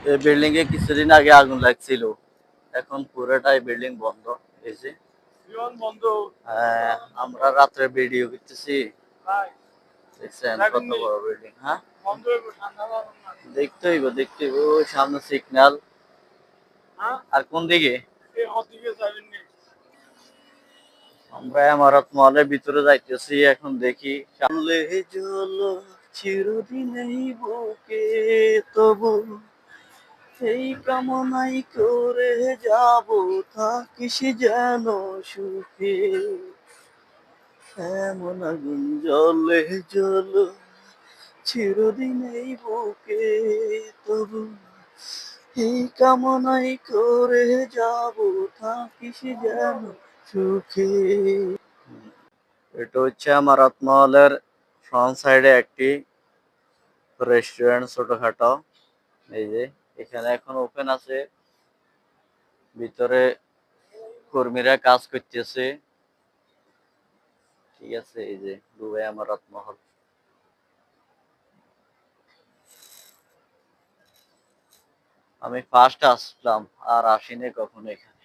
এই বিল্ডিং এ কিছুদিন আগে আগুন লাগছিল, এখন পুরোটাই বিল্ডিং বন্ধ। এই যে বন্ধ। আমরা রাত্রে ভিডিও করতেছি, দেখছেন কত বড় বিল্ডিং। হ্যাঁ, দেখতে হইব ওই সামনে সিগন্যাল। আর কোন দিকে? আমরা ইমারত মহলের ভিতরে যাইতেছি, এখন দেখি সামনে জ্বলো চিরদিনই বুকে, তবু এই কামনাই করে যাব, থাকিস যেন সুখে। এমন আগুন জ্বলে জ্বলো চিরদিন এই বুকে, তবু এই কামনাই করে যাব, থাকিস যেন সুখে। এটা হচ্ছে আমার রত্নমহলের ফ্রন্ট সাইডে একটি রেস্টুরেন্ট, ছোটখাটো। এই যে এখানে এখন ওপেন আছে, ভিতরে কর্মীরা কাজ করতেছে। ঠিক আছে, এই যে দুবাই আমার রত্নমহল। আমি ফার্স্ট আসলাম, আর আসিনি কখনো এখানে।